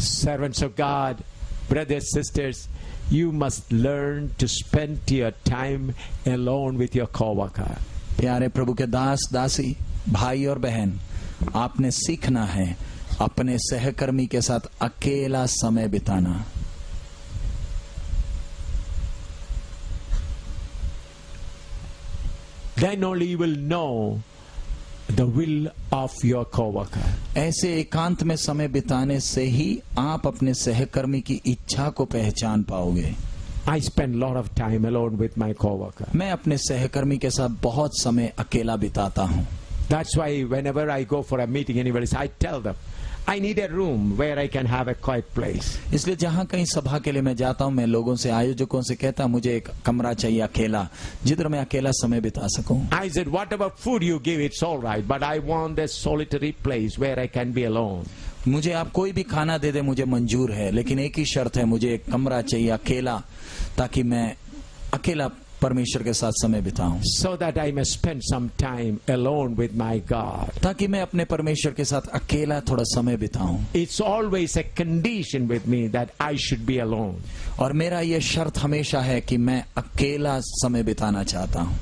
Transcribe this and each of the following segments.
Servants of God, brothers, sisters, you must learn to spend your time alone with your co-worker. प्यारे प्रभु के दास दासी, भाई और बहन, आपने सीखना है अपने सहकर्मी के साथ अकेला समय बिताना। Then only you will know the will of your co-worker. ऐसे एकांत में समय बिताने से ही आप अपने सहकर्मी की इच्छा को पहचान पाओगे। I spend a lot of time alone with my co-worker. मैं अपने सहकर्मी के साथ बहुत समय अकेला बिताता हूँ। That's why whenever I go for a meeting anywhere, I tell them, I need a room where I can have a quiet place. इसलिए जहाँ कहीं सभा के लिए मैं जाता हूँ, मैं लोगों से, आयोजकों से कहता हूँ, मुझे एक कमरा चाहिए अकेला, जिधर मैं अकेला समय बिता सकूँ। I said, whatever food you give, it's all right, but I want a solitary place where I can be alone. मुझे आप कोई भी खाना दे दे, मुझे मंजूर है, लेकिन एक ही शर्त है, मुझे एक कमरा चाहिए अकेला, ताकि मैं अकेला परमेश्वर के साथ समय बिताऊं। So that I may spend some time alone with my God. ताकि मैं अपने परमेश्वर के साथ अकेला थोड़ा समय बिताऊं। It's always a condition with me that I should be alone. और मेरा ये शर्त हमेशा है कि मैं अकेला समय बिताना चाहता हूं।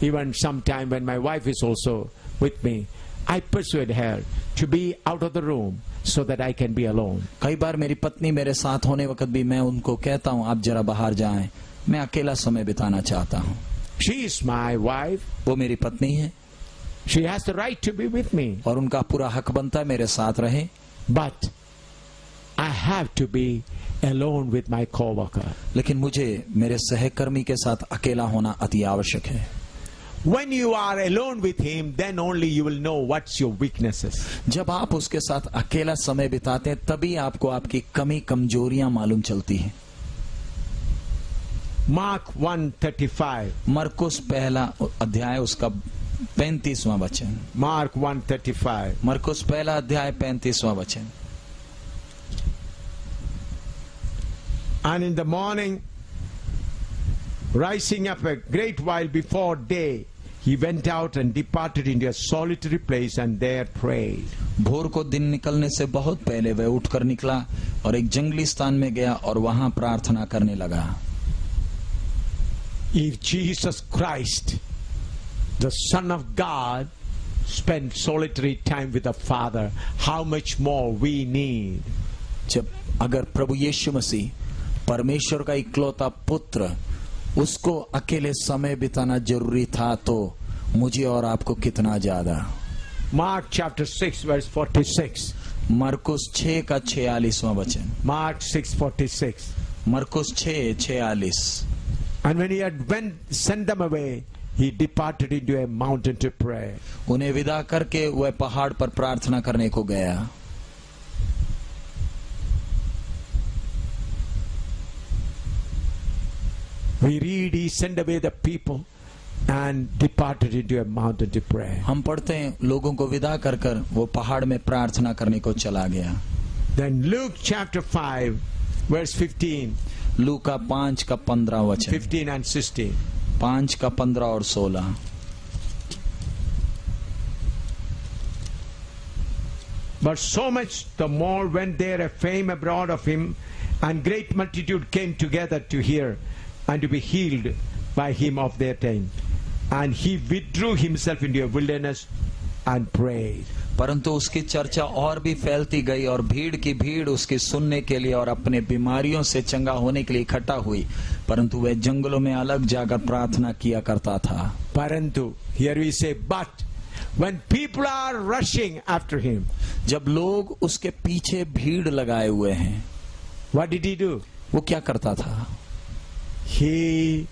Even sometime when my wife is also with me, I persuade her to be out of the room so that I can be alone. कई बार मेरी पत्नी मेरे साथ होने वक्त भी मैं उनको कहता हूं, आप जरा बाहर जाएं, मैं अकेला समय बिताना चाहता हूं। She is my wife. वो मेरी पत्नी है। She has the right to be with me. और उनका पूरा हक बनता है मेरे साथ रहे। But I have to be alone with my co-worker. लेकिन मुझे मेरे सहकर्मी के साथ अकेला होना अति आवश्यक है। When you are alone with him, then only you will know what's your weaknesses. जब आप उसके साथ अकेला समय बिताते हैं, तभी आपको आपकी कमी कमजोरियां मालूम चलती हैं। Mark 1:35. मरकुस पहला अध्याय उसका 35वां वचन। Mark 1:35. मरकुस पहला अध्याय 35वां वचन। And in the morning, rising up a great while before day, he went out and departed into a solitary place and there prayed. भोर को दिन निकलने से बहुत पहले वह उठकर निकला और एक जंगली स्थान में गया और वहां प्रार्थना करने लगा। If Jesus Christ, the Son of God, spent solitary time with the Father, how much more we need? जब अगर प्रभु यीशु मसीह परमेश्वर का इकलौता पुत्र, उसको अकेले समय बिताना जरूरी था, तो मुझे और आपको कितना ज्यादा। Mark chapter 6 verse 46. मरकुस 6 का 46वां वचन। Mark 6:46. मरकुस 6:46। And when he had sent them away, he departed into a mountain to pray. उन्हें विदा करके वह पहाड़ पर प्रार्थना करने को गया। We read he sent away the people and departed into a mountain to pray. हम पढ़ते हैं लोगों को विदा कर कर वो पहाड़ में प्रार्थना करने को चला गया। Then Luke chapter 5 verse 15. लूका 5 का 15 वचन। 15 and 16. 5 का 15 और 16। But so much the more went there a fame abroad of him, and great multitude came together to hear and to be healed by him of their pain. And he withdrew himself into a wilderness and prayed. परंतु उसकी चर्चा और भी फैलती गई और भीड़ की भीड़ उसकी सुनने के लिए और अपने बीमारियों से चंगा होने के लिए इकट्ठा हुई, परंतु वह जंगलों में अलग जाकर प्रार्थना किया करता था। Parantu, here we say, but when people are rushing after him, जब लोग उसके पीछे भीड़ लगाए हुए हैं, what did he do? वो क्या करता था? He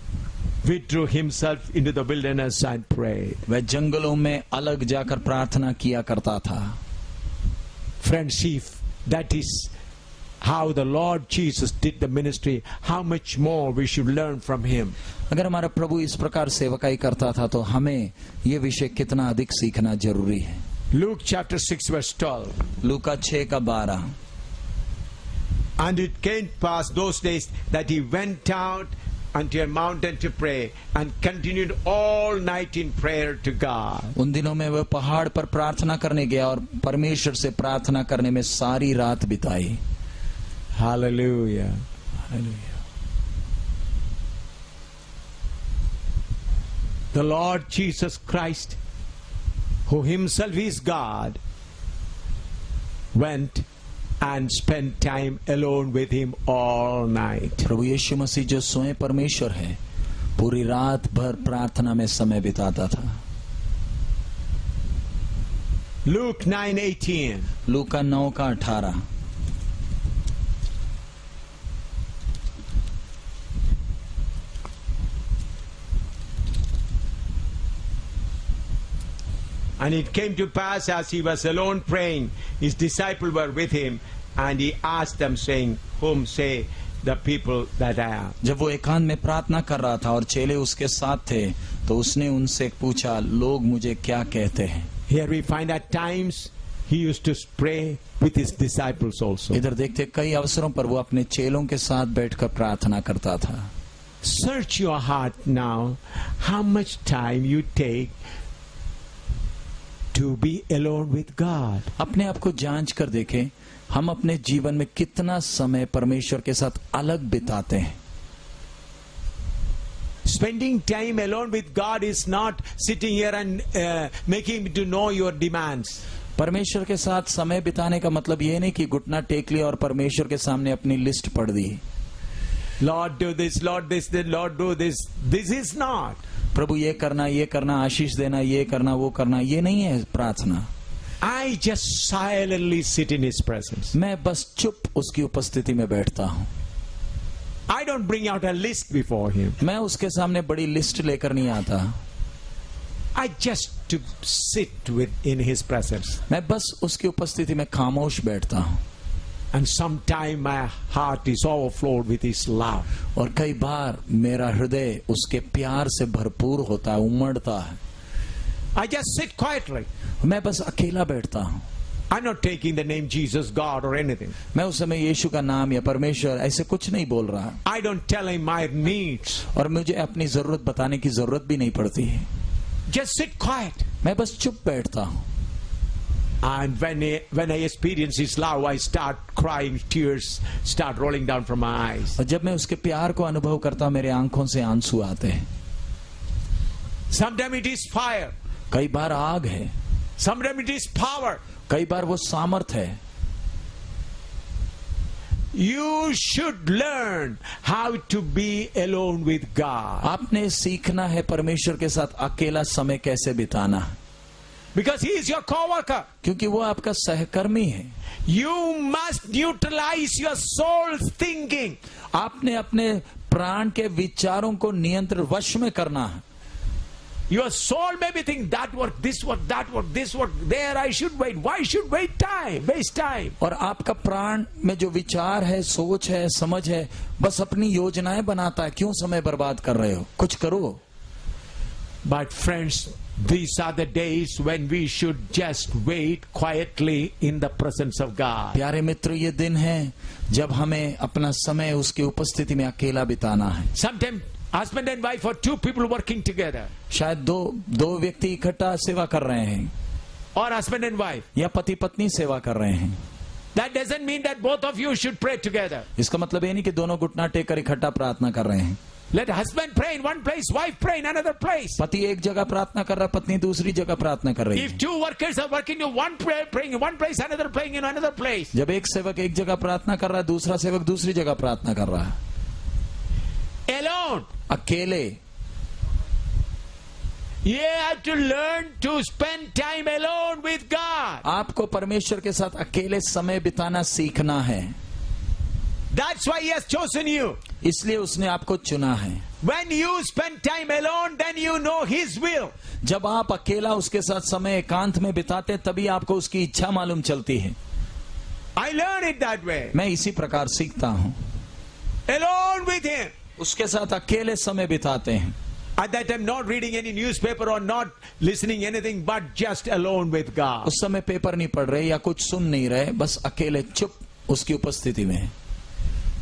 withdrew himself into the wilderness and prayed. वह जंगलों में अलग जाकर प्रार्थना किया करता था। Friends, if that is how the Lord Jesus did the ministry, how much more we should learn from him. अगर हमारा प्रभु इस प्रकार सेवकाई करता था, तो हमें ये विषय कितना अधिक सीखना जरूरी है। Luke chapter 6 verse 12. लूका 6 का 12। And it came past those days that he went out unto a mountain to pray and continued all night in prayer to God. उन दिनों में वह पहाड़ पर प्रार्थना करने गया और परमेश्वर से प्रार्थना करने में सारी रात बिताई. Hallelujah. Hallelujah. The Lord Jesus Christ, who himself is God, went and spent time alone with him all night. प्रभु यीशु मसीह जो स्वयं परमेश्वर है, पूरी रात भर प्रार्थना में समय बिताता था. Luke 9:18. Luka 9:18. And it came to pass, as he was alone praying, his disciples were with him, and he asked them, saying, Whom say the people that I am? जब वो एकांत में प्रार्थना कर रहा था और चेले उसके साथ थे, तो उसने उनसे पूछा, लोग मुझे क्या कहते हैं? Here we find at times he used to pray with his disciples also. इधर देखते कई अवसरों पर वो अपने चेलों के साथ बैठकर प्रार्थना करता था. Search your heart now, how much time you take to be alone with God. अपने आप को जांच कर देखें, हम अपने जीवन में कितना समय परमेश्वर के साथ अलग बिताते हैं. Spending time alone with God is not sitting here and making him to know your demands. परमेश्वर के साथ समय बिताने का मतलब ये नहीं कि घुटना टेक लिया और परमेश्वर के सामने अपनी लिस्ट पढ़ दी. Lord do this, Lord this, Lord do this. This is not. प्रभु ये करना, आशीष देना, ये करना, वो करना, ये नहीं है प्रार्थना. I just silently sit in his presence. मैं बस चुप उसकी उपस्थिति में बैठता हूँ. I don't bring out a list before him. मैं उसके सामने बड़ी लिस्ट लेकर नहीं आता. I just to sit in his presence. मैं बस उसकी उपस्थिति में खामोश बैठता हूँ. And sometime my heart is overflowed with his love. और कई बार मेरा हृदय उसके प्यार से भरपूर होता है, उमड़ता है. I just sit quietly. मैं बस अकेला बैठता हूँ. I'm not taking the name Jesus, God or anything. मैं उस समय यीशु का नाम या परमेश्वर ऐसे कुछ नहीं बोल रहा. I don't tell him my needs. और मुझे अपनी जरूरत बताने की जरूरत भी नहीं पड़ती है. Just sit quiet. मैं बस चुप बैठता हूँ. And when I experience his love, I start crying, tears start rolling down from my eyes. और जब मैं उसके प्यार को अनुभव करता हूँ, मेरे आंखों से आंसू आते हैं. Sometimes it is fire. कई बार आग है. Sometimes it is power. कई बार वो सामर्थ है. You should learn how to be alone with God. आपने सीखना है परमेश्वर के साथ अकेला समय कैसे बिताना. Because he is your co-worker. क्योंकि वो आपका सहकर्मी है. You must neutralize your soul's thinking. आपने अपने प्राण के विचारों को नियंत्रण वश में करना है. Your soul may be thinking that work, this work, that work, this work. There I should wait. Why should wait time? Waste time. और आपका प्राण में जो विचार है, सोच है, समझ है, बस अपनी योजनाएं बनाता है. क्यों समय बर्बाद कर रहे हो? कुछ करो. But friends, these are the days when we should just wait quietly in the presence of God. प्यारे मित्र, ये दिन है जब हमें अपना समय उसकी उपस्थिति में अकेला बिताना है. Sometimes husband and wife or two people working together. शायद दो व्यक्ति इकट्ठा सेवा कर रहे हैं. Or husband and wife. या पति पत्नी सेवा कर रहे हैं. That doesn't mean that both of you should pray together. इसका मतलब ये नहीं कि दोनों घुटना टेक कर इकट्ठा प्रार्थना कर रहे हैं. Let husband pray in one place, wife pray in another place. पति एक जगह प्रार्थना कर रहा है, पत्नी दूसरी जगह प्रार्थना कर रही है. If two workers are working in one praying in one place, another praying in another place. जब एक सेवक एक जगह प्रार्थना कर रहा है, दूसरा सेवक दूसरी जगह प्रार्थना कर रहा है. Alone. अकेले. You have to learn to spend time alone with God. आपको परमेश्वर के साथ अकेले समय बिताना सीखना है. That's why he has chosen you. इसलिए उसने आपको चुना है. When you spend time alone, then you know his will. जब आप अकेला उसके साथ समय एकांत में बिताते, तभी आपको उसकी इच्छा मालूम चलती है. I learn it that way. मैं इसी प्रकार सीखता हूँ. Alone with him. उसके साथ अकेले समय बिताते हैं. At that time, not reading any newspaper or not listening anything, but just alone with God. उस समय पेपर नहीं पढ़ रहे या कुछ सुन नहीं रहे, बस अकेले चुप उसकी उपस्थिति में.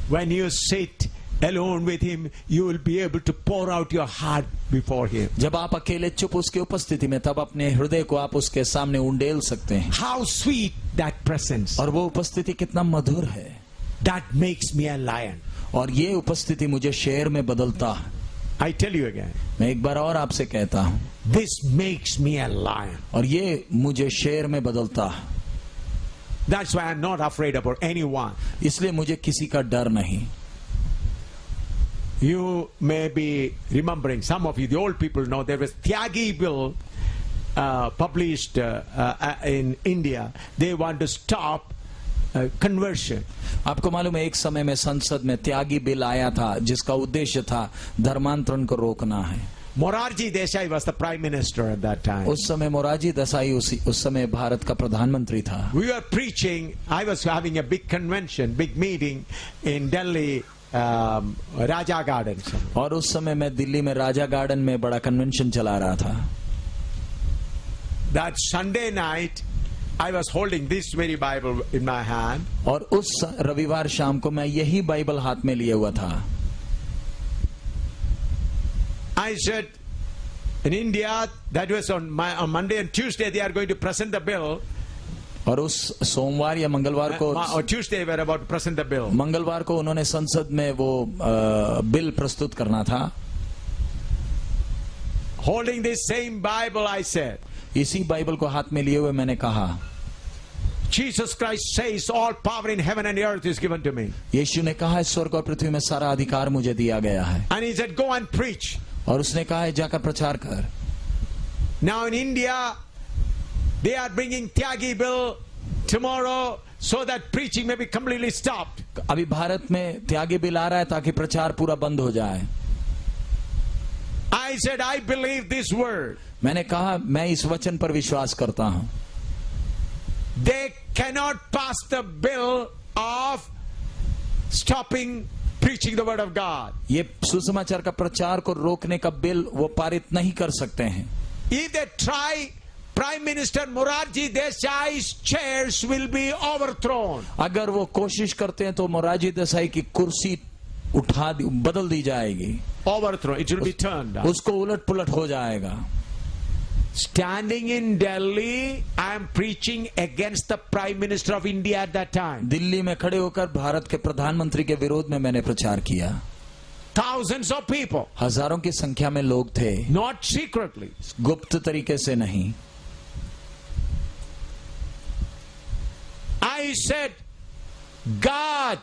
When you sit alone with him, you will be able to pour out your heart before him. जब आप अकेले चुप उसकी उपस्थिति में, तब अपने हृदय को आप उसके सामने उंडेल सकते हैं। How sweet that presence. और वो उपस्थिति कितना मधुर है। That makes me a lion. और ये उपस्थिति मुझे शेर में बदलता है। I tell you again. मैं एक बार और आपसे कहता हूँ, This makes me a lion. और ये मुझे शेर में बदलता है। That's why I'm not afraid about anyone. इसलिए मुझे किसी का डर नहीं। You may be remembering, some of you, the old people know, there was Tyagi bill published in India. They want to stop conversion. आपको मालूम है, एक समय में संसद में त्यागी बिल आया था जिसका उद्देश्य था धर्मांतरण को रोकना है। Morarji Desai was the prime minister at that time. उस समय मोरारजी देसाई उस समय भारत का प्रधानमंत्री था। We were preaching. I was having a big convention, big meeting in Delhi, Raja Gardens. और उस समय मैं दिल्ली में राजा गार्डन में बड़ा कन्वेंशन चला रहा था। That Sunday night, I was holding this very Bible in my hand. और उस रविवार शाम को मैं यही बाइबल हाथ में लिए हुआ था। I said, in India, that was on Monday and Tuesday, they are going to present the bill. और उस सोमवार या मंगलवार को, Or Tuesday, we are about to present the bill. मंगलवार को उन्होंने संसद में वो बिल प्रस्तुत करना था। Holding this same Bible, I said, इसी बाइबल को हाथ में लिए हुए मैंने कहा, Jesus Christ says, all power in heaven and earth is given to me. यीशु ने कहा है स्वर्ग और पृथ्वी में सारा अधिकार मुझे दिया गया है। And he said, go and preach. और उसने कहा है जाकर प्रचार कर। Now in India, they are bringing Tyagi bill tomorrow so that preaching may be completely stopped. अभी भारत में त्यागी बिल आ रहा है ताकि प्रचार पूरा बंद हो जाए। I said, I believe this word. मैंने कहा मैं इस वचन पर विश्वास करता हूं। They cannot pass the bill of stopping preaching the word of God. ये सुसमाचार का प्रचार को रोकने का बिल वो पारित नहीं कर सकते हैं। If they try, Prime Minister Morarji Desai's chairs will be overthrown. अगर वो कोशिश करते हैं तो मोरारजी देसाई की कुर्सी बदल दी जाएगी। Overthrown. It will be turned down. उसको उलट पुलट हो जाएगा। Standing in Delhi, I am preaching against the Prime Minister of India at that time. Delhi में खड़े होकर भारत के प्रधानमंत्री के विरोध में मैंने प्रचार किया। Thousands of people. हजारों की संख्या में लोग थे। Not secretly. गुप्त तरीके से नहीं। I said, God,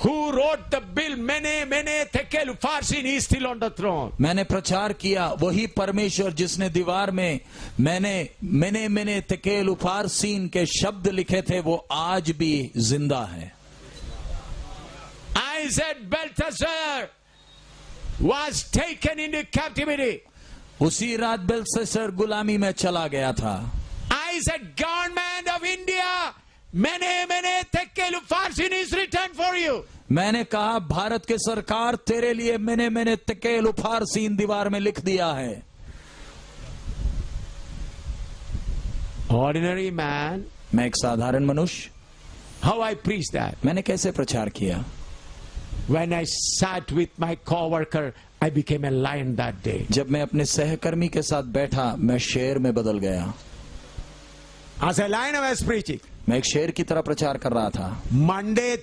who wrote the bill, mene tekel Farsin, is still on the throne. मैंने प्रचार किया, वही परमेश्वर जिसने दीवार में मैंने तेकेल उफारसीन के शब्द लिखे थे वो आज भी जिंदा है। I said Belteshazzar was taken into captivity. उसी रात बेलशस्सर गुलामी में चला गया था। I said government of India, mene tekel Farsin is returned for you. मैंने कहा भारत के सरकार तेरे लिए मैंने तेकेल उफारसीन दीवार में लिख दिया है। Ordinary man. मैं एक साधारण मनुष्य। How I preached that? मैंने कैसे प्रचार किया? When I sat with my co-worker, I became a lion that day. जब मैं अपने सहकर्मी के साथ बैठा मैं शेर में बदल गया। As a lion I was preaching. मैं एक शेर की तरह प्रचार कर रहा था। Monday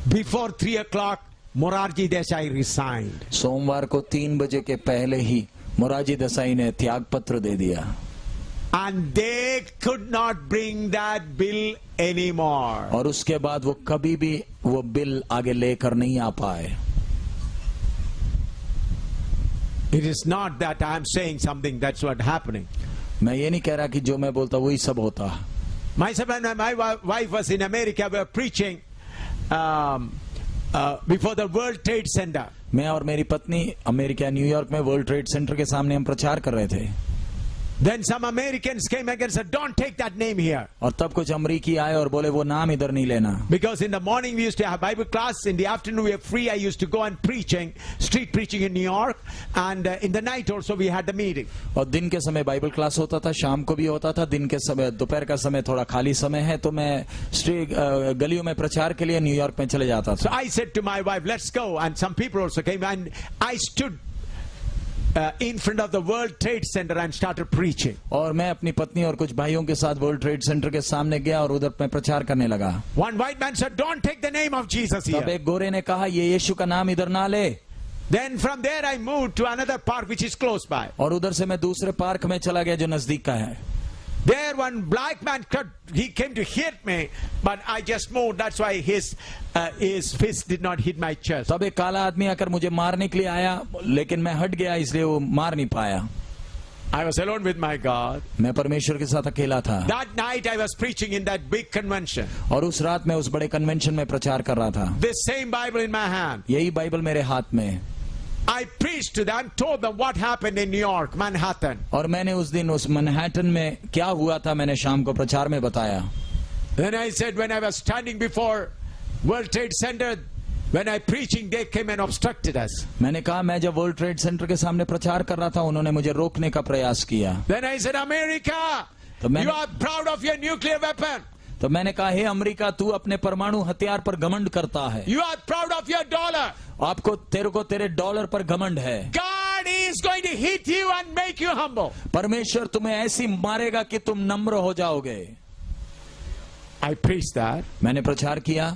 before 3 o'clock, Morarji Desai resigned. सोमवार को 3 बजे के पहले ही मोरारजी देसाई ने त्याग पत्र दे दिया। And they could not bring that bill anymore. और उसके बाद वो कभी भी वो बिल आगे लेकर नहीं आ पाए। It is not that I am saying something, that's what happening. मैं ये नहीं कह रहा कि जो मैं बोलता वही सब होता। Myself and my wife was in America, we were preaching before the World Trade Center. मैं और मेरी पत्नी अमेरिका न्यूयॉर्क में वर्ल्ड ट्रेड सेंटर के सामने हम प्रचार कर रहे थे। Then some Americans came and said, don't take that name here. और तब कुछ अमरीकी आए और बोले वो नाम इधर नहीं लेना। Because in the morning we used to have Bible class, in the afternoon we were free. I used to go and street preaching in New York. and in the night also we had the meeting. और दिन के समय Bible class होता था, शाम को भी होता था। दिन के समय, दोपहर का समय थोड़ा खाली समय है, तो मैं स्ट्रीट गलियों में प्रचार के लिए न्यूयॉर्क में चले जाता So था। I said to my wife, let's go, and some people also came, and I stood in front of the World Trade Center and started preaching. और मैं अपनी पत्नी और कुछ भाइयों के साथ वर्ल्ड ट्रेड सेंटर के सामने गया और उधर मैं प्रचार करने लगा। One white man said, don't take the name of Jesus तब here. एक गोरे ने कहा, ये यीशु का नाम इधर ना ले। Then from there I moved to another park which is close by. और उधर से मैं दूसरे पार्क में चला गया जो नजदीक का है। There one black man he came to hit me, but I just moved. That's why his fist did not hit my chest. तब एक काला आदमी आकर मुझे मारने के लिए आया, लेकिन मैं हट गया, इसलिए वो मार नहीं पाया। I was alone with my God. मैं परमेश्वर के साथ अकेला था। That night I was preaching in that big convention. और उस रात मैं उस बड़े कन्वेंशन में प्रचार कर रहा था। This same Bible in my hand. यही बाइबल मेरे हाथ में। I preached to them, told them what happened in New York, Manhattan. और मैंने उस दिन उस मैनहट्टन में क्या हुआ था, मैंने शाम को प्रचार में बताया। Then I said, when I was standing before World Trade Center, when I preaching, they came and obstructed us. मैंने कहा, मैं जब वर्ल्ड ट्रेड सेंटर के सामने प्रचार कर रहा था, उन्होंने मुझे रोकने का प्रयास किया। Then I said, America, you are proud of your nuclear weapon. तो मैंने कहा, हे अमेरिका, तू अपने परमाणु हथियार पर घमंड करता है। You are proud of your dollar. तेरे को तेरे डॉलर पर घमंड है। God is going to hit you and make you humble. परमेश्वर तुम्हें ऐसी मारेगा कि तुम नम्र हो जाओगे। I preached that. मैंने प्रचार किया।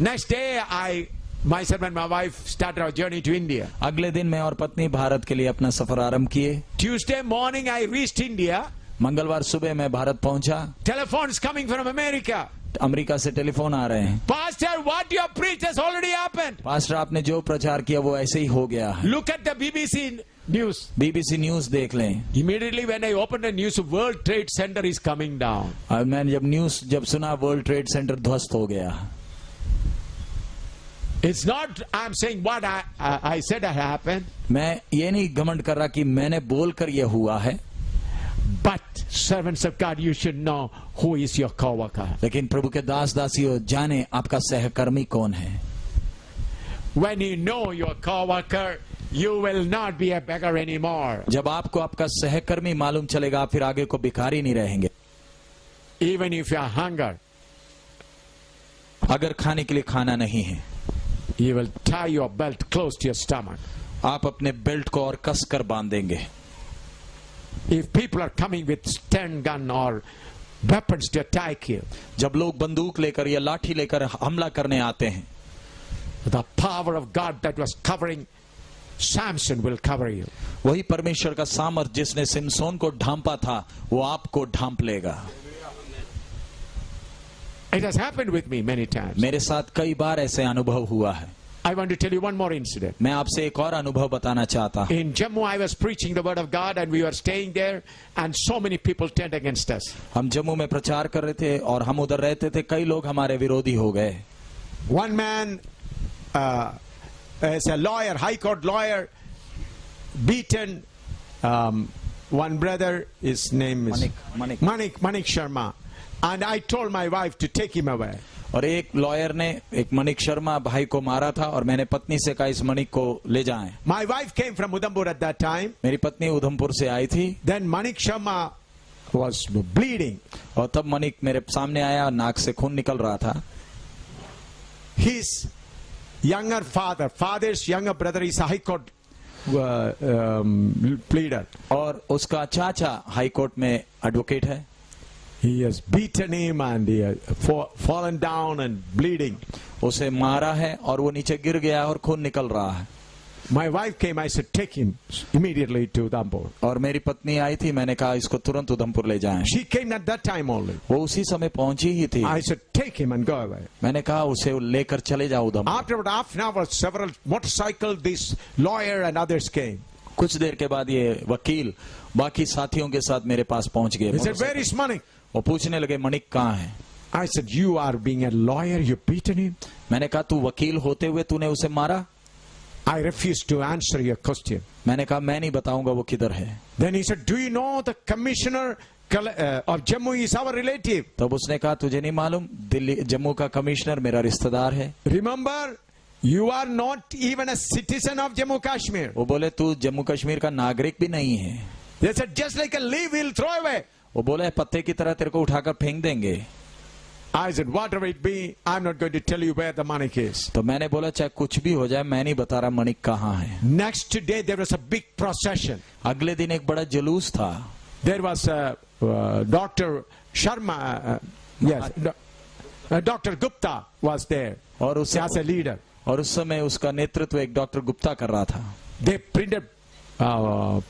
Next day, myself and my wife started our journey to India. अगले दिन मैं और पत्नी भारत के लिए अपना सफर आरंभ किए। Tuesday morning, I reached India. मंगलवार सुबह मैं भारत पहुंचा। Telephones coming from America. America से टेलीफोन आ रहे हैं। Pastor, what you have preached has already happened. Pastor, आपने जो प्रचार किया वो ऐसे ही हो गया है। Look at the BBC news. BBC news देख लें। Immediately when I opened the news, World Trade Center is coming down. और मैंने जब सुना वर्ल्ड ट्रेड सेंटर ध्वस्त हो गया। It's not I'm saying what I said had happened. मैं ये नहीं घमंड कर रहा कि मैंने बोलकर ये हुआ है। But servants of God, you should know who is your co-worker. लेकिन प्रभु के दास दासियों, जाने आपका सहकर्मी कौन है। When you know your co-worker, you will not be a beggar anymore. जब आपको आपका सहकर्मी मालूम चलेगा, आप फिर आगे को भिखारी नहीं रहेंगे। Even if you are hungry, अगर खाने के लिए खाना नहीं है, you will tie your belt close to your stomach. आप अपने बेल्ट को और कस कर बांधेंगे। If people are coming with stun gun or weapons to attack you, जब लोग बंदूक लेकर या लाठी लेकर हमला करने आते हैं, the power of God that was covering Samson will cover you. वही परमेश्वर का सामर्थ जिसने सिमसोन को ढांपा था, वो आपको ढांप लेगा। It has happened with me many times. मेरे साथ कई बार ऐसे अनुभव हुआ है। I want to tell you one more incident. मैं आपसे एक और अनुभव बताना चाहता हूँ। In Jammu, I was preaching the word of God, and we were staying there, and so many people turned against us. हम जम्मू में प्रचार कर रहे थे और हम उधर रहते थे, कई लोग हमारे विरोधी हो गए। One man is a lawyer, high court lawyer, beaten. One brother, his name is Manik Sharma, and I told my wife to take him away. और एक लॉयर ने एक मणिक शर्मा भाई को मारा था और मैंने पत्नी से कहा इस मणिक को ले जाएं। My wife came from Udhampur at that time. मेरी पत्नी उधमपुर से आई थी। Then Manik Sharma was bleeding. और तब मणिक मेरे सामने आया, नाक से खून निकल रहा था। His younger father's younger brother is a high court pleader. और उसका चाचा हाई कोर्ट में एडवोकेट है। He has beaten him and he has fallen down and bleeding. उसे मारा है और वो नीचे गिर गया और खून निकल रहा है। My wife came. I said, take him immediately to Udhampur. और मेरी पत्नी आई थी, मैंने कहा इसको तुरंत उधमपुर ले जाएं। She came at that time only. वो उसी समय पहुंची ही थी। I said, take him and go away. मैंने कहा उसे लेकर चले जाओ Udhampur. After about half an hour, several motorcycles, this lawyer and others came. कुछ देर के बाद ये वकील बाकी साथियों के साथ मेरे पास पहुंच गए। He said, where is Manik? वो पूछने लगे मणिक कहाँ है। I said, you are being a lawyer, you beaten him. मैंने कहा तू वकील होते हुए तूने उसे मारा। I refused to answer your question. मैंने कहा मैं नहीं बताऊंगा वो किधर है। Then he said, do you know the commissioner of Jammu is our relative? तब उसने कहा तुझे नहीं मालूम, दिल्ली जम्मू का कमिश्नर मेरा रिश्तेदार है। Remember, You are not even a citizen of Jammu Kashmir. वो बोले तू जम्मू कश्मीर का नागरिक भी नहीं है। They said, just like a leaf, we'll throw away. वो बोले पत्ते की तरह तेरे को उठाकर फेंक देंगे। I said, whatever it be, I'm not going to tell you where the money is. तो मैंने बोला चाहे कुछ भी हो जाए मैं नहीं बता रहा मणिक कहाँ है। Next day, there was a big procession. अगले दिन एक बड़ा जुलूस था। There was Dr. Sharma, Dr. Gupta was there और उस as a leader. और उस समय उसका नेतृत्व एक डॉक्टर गुप्ता कर रहा था। They printed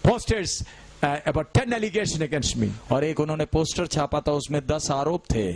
posters about 10 allegations against me. और एक उन्होंने पोस्टर छापा था उसमें 10 आरोप थे।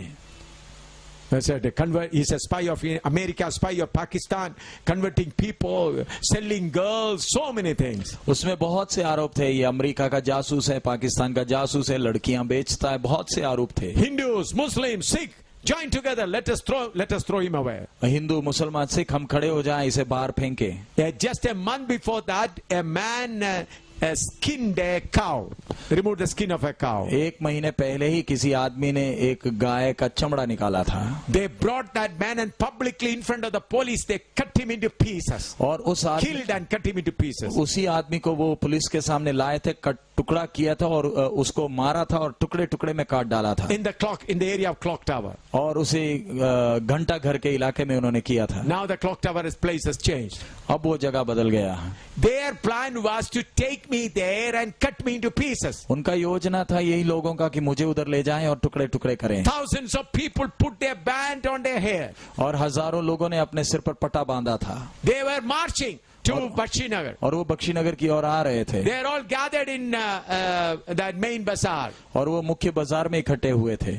They said, he's a spy of America, spy of Pakistan, converting people, selling girls, so many things. उसमें बहुत से आरोप थे। ये अमेरिका का जासूस है, पाकिस्तान का जासूस है, लड़कियां बेचता है, बहुत से आरोप थे। Hindus, Muslims, Sikh, join together. Let us throw him away. Hindu मुसलमान सिख हम खड़े हो जाएं, इसे बाहर फेंके। Just a month before that, a man skinned a cow, removed the skin of a cow. एक महीने पहले ही किसी आदमी ने एक गाय का चमड़ा निकाला था। They brought that man and publicly in front of the police they cut him into pieces. और उस killed and cut him into pieces. उसी आदमी को वो पुलिस के सामने लाए थे, टुकड़ा किया था और उसको मारा था और टुकड़े टुकड़े में काट डाला था। In the area of clock tower. और उसी घंटा घर के इलाके में उन्होंने किया था। Now the clock tower's place has changed. अब वो जगह बदल गया। Their plan was to take me there and cut me into pieces. उनका योजना था यही लोगों का कि मुझे उधर ले जाएं और टुकड़े टुकड़े करें। Thousands of people put their band on their hair. और हजारों लोगों ने अपने सिर पर पट्टा बांधा था। They were marching to Bakshinagar. और वो बख्शीनगर की ओर आ रहे थे। They are all gathered in that main bazaar. और वो मुख्य बाजार में इकट्ठे हुए थे।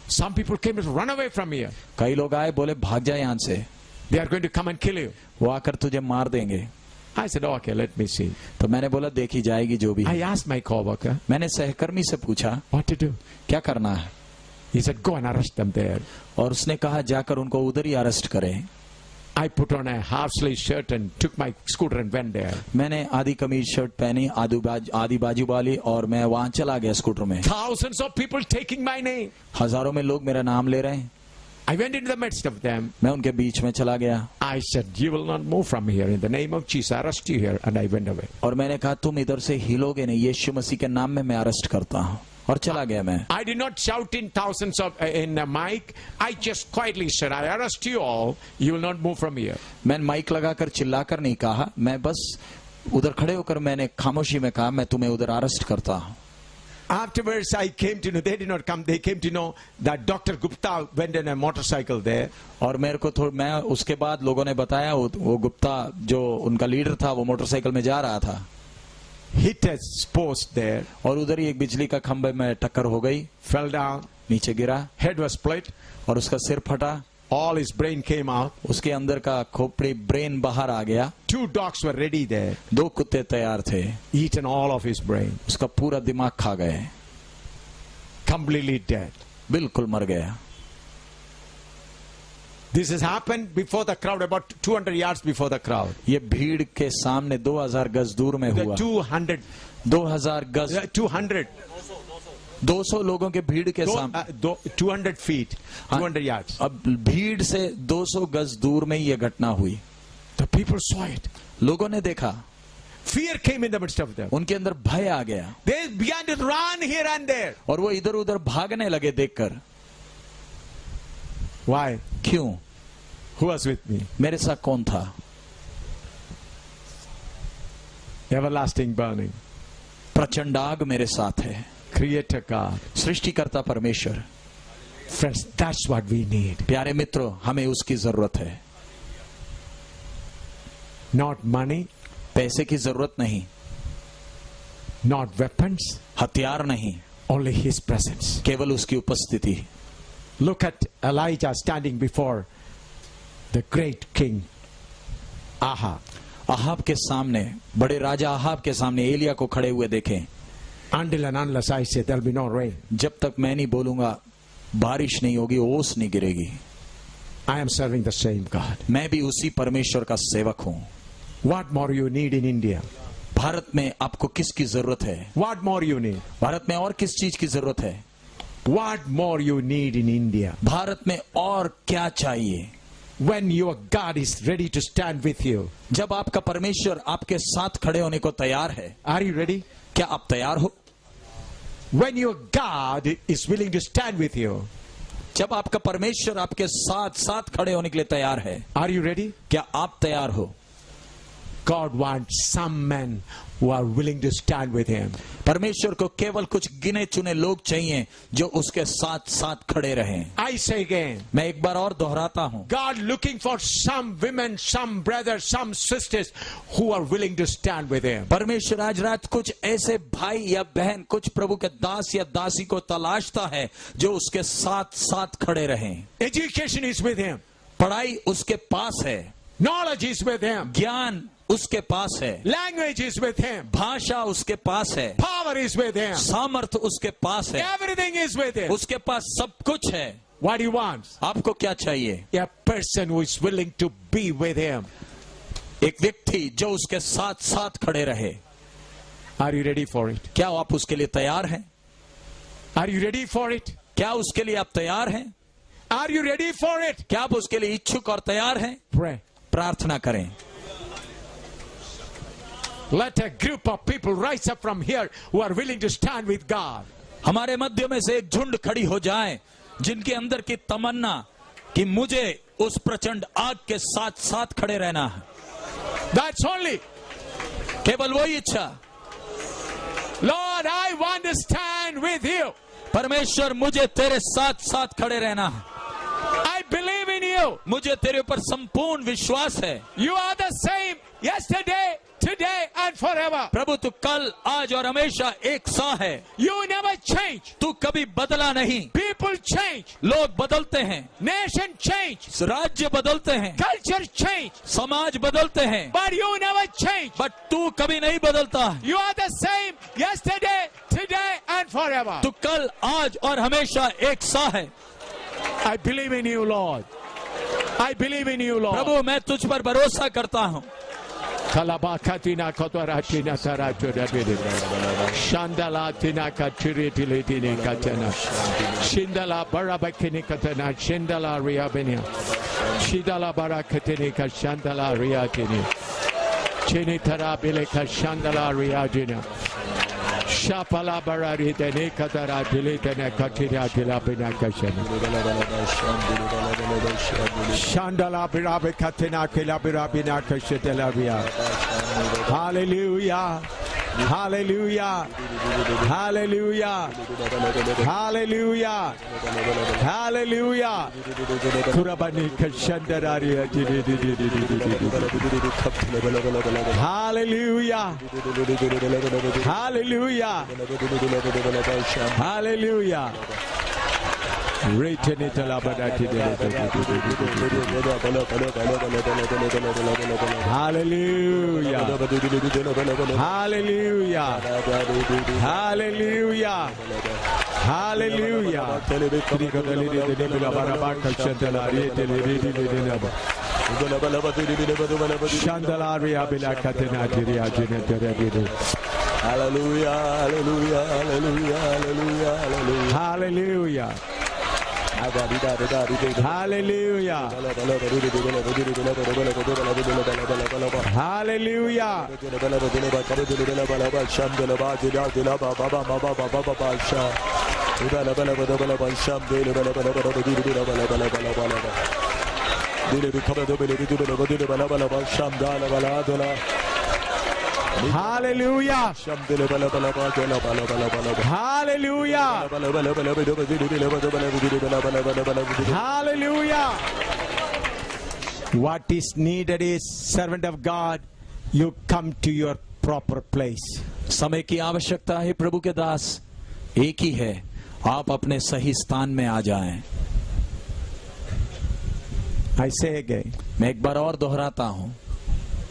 Some people came to run away from here. कई लोग आए, बोले भाग जाए यहाँ से, They are going to come and kill you. वो आकर तुझे मार देंगे। I said, okay, let me see. तो मैंने बोला देखी जाएगी जो भी। I asked my coworker, मैंने सहकर्मी से पूछा what to do? क्या करना है। He said, go and arrest them there. और उसने कहा जाकर उनको उधर ही अरेस्ट करें। I put on a half sleeve shirt and took my scooter and went there. मैंने आधी कमीज शर्ट पहनी, आधी बाजू वाली, और मैं वहां चला गया स्कूटर में। Thousands of people taking my name. हजारों में लोग मेरा नाम ले रहे हैं। I went into the midst of them. मैं उनके बीच में चला गया। I said, you will not move from here. In the name of Jesus, I arrest you here. And I went away. और मैंने कहा तुम इधर से हिलोगे नहीं, यीशु मसीह के नाम में मैं अरेस्ट करता हूँ। और चला गया मैं। I did not shout in thousands of in a mic. I just quietly said, I arrest you all. You will not move from here. मैंने माइक लगाकर चिल्लाकर नहीं कहा, मैं बस उधर खड़े होकर मैंने खामोशी में कहा मैं तुम्हें उधर अरेस्ट करता हूँ। Afterwards, I came to know, they did not come, they came to know that Dr. Gupta went in a motorcycle there. और मेरे को मैं उसके बाद लोगों ने बताया वो गुप्ता जो उनका लीडर था वो मोटरसाइकिल में जा रहा था। Hit a post there. और उधर ही एक बिजली का खंभे में टक्कर हो गई, Fell down. नीचे गिरा, Head was split. और उसका सिर फटा, All his brain came out. उसके अंदर का खोपड़ी ब्रेन बाहर आ गया। 2 dogs were ready there. 2 कुत्ते तैयार थे, Eaten all of his brain. उसका पूरा दिमाग खा गए, Completely dead. बिल्कुल मर गया। This has happened before the crowd, about 200 yards before the crowd. ये भीड़ के सामने 2000 गज दूर में The हुआ। 200 गज 200 200 लोगों के भीड़ के सामने 200 feet, 200 yards. अब भीड़ से 200 गज दूर में ये घटना हुई। The people saw it. लोगों ने देखा, Fear came in the midst of them. उनके अंदर भय आ गया They began to run here and there. और वो इधर उधर भागने लगे देखकर। Why? क्यों? Who was with me? मेरे साथ कौन था? Everlasting burning. प्रचंड आग मेरे साथ है। Creator God. सृष्टिकर्ता परमेश्वर। Friends, that's what we need. प्यारे मित्रों, हमें उसकी जरूरत है। Not money, पैसे की जरूरत नहीं, not weapons, हथियार नहीं, only His presence. केवल उसकी उपस्थिति। Look at Elijah standing before the great king Ahab. Ahab के सामने, बड़े राजा अहाब के सामने एलिया को खड़े हुए देखें। Until and unless I say there'll be no rain. जब तक मैं नहीं बोलूंगा बारिश नहीं होगी, ओस नहीं गिरेगी। I am serving the same God. मैं भी उसी परमेश्वर का सेवक हूं। What more you need in India? Bharat में आपको किसकी जरूरत है? What more you need? Bharat में और किस चीज की जरूरत है? What more you need in India? Bharat में और क्या चाहिए? when your God is ready to stand with you. जब आपका परमेश्वर आपके साथ खड़े होने को तैयार है, Are you ready? क्या आप तैयार हो? When your God is willing to stand with you. जब आपका परमेश्वर आपके साथ साथ खड़े होने के लिए तैयार है, Are you ready? क्या आप तैयार हो? God wants some men who are willing to stand with him. परमेश्वर को केवल कुछ गिने चुने लोग चाहिए जो उसके साथ साथ खड़े रहें। I say again, मैं एक बार और दोहराता हूं, God looking for some women, some brothers, some sisters who are willing to stand with him. परमेश्वर आज रात कुछ ऐसे भाई या बहन, कुछ प्रभु के दास या दासी को तलाशता है जो उसके साथ साथ खड़े रहें। Education is with him. पढ़ाई उसके पास है, Knowledge is with him. ज्ञान उसके पास है, Language is with him. भाषा उसके पास है, Power is with him. सामर्थ उसके पास है, Everything is with him. उसके पास सब कुछ है। What he wants? आपको क्या चाहिए? A person who is willing to be with him. एक व्यक्ति जो उसके साथ साथ खड़े रहे। Are you ready for it? क्या आप उसके लिए तैयार हैं? Are you ready for it? क्या उसके लिए आप तैयार हैं? Are you ready for it? क्या आप उसके लिए इच्छुक और तैयार हैं? Pray. प्रार्थना करें। Let a group of people rise up from here who are willing to stand with God. हमारे मध्य में से एक झुंड खड़ी हो जाए जिनके अंदर की तमन्ना कि मुझे उस प्रचंड आग के साथ साथ खड़े रहना है। That's only. केवल वही इच्छा। Lord, I want to stand with you. परमेश्वर मुझे तेरे साथ साथ खड़े रहना है। I believe in you. मुझे तेरे ऊपर संपूर्ण विश्वास है। You are the same yesterday, today and forever. प्रभु तू कल, आज और हमेशा एक सा है। You never change. तू कभी बदला नहीं। People change. लोग बदलते हैं, Nation change. राज्य बदलते हैं, Culture change. समाज बदलते हैं, But you never change. But तू कभी नहीं बदलता है। You are the same yesterday, today and forever. तू कल, आज और हमेशा एक सा है। I believe in you, Lord. I believe in you, Lord. प्रभु मैं तुझ पर भरोसा करता हूँ। Kalabakatina kotoratina taratura bidi. Shandala tina katiri tilitini katana. Shindala barabakini katana. Shindala riabinia. Shidala barakatini kashandala riatini. Chinitara bileka shandala riagina. Shapala barari dene katara dilitene katira dilabina kashana. Shandala birabe katina kilabirabina kashetelavia. Hallelujah. Hallelujah. Hallelujah. Hallelujah. Hallelujah. Kurabani kashandararia. Hallelujah. Hallelujah. Hallelujah. Hallelujah. Hallelujah. Hallelujah. Hallelujah. Shandalaria bilakatena diria geneterebidu. Hallelujah, hallelujah, hallelujah, hallelujah, hallelujah. Hallelujah. Hallelujah. Hallelujah. Hallelujah. Hallelujah. Hallelujah. What is needed is, servant of God, you come to your proper place. समय की आवश्यकता है प्रभु के दास, एक ही है, आप अपने सही स्थान में आ जाएं। I say again, मैं एक बार और दोहराता हूं,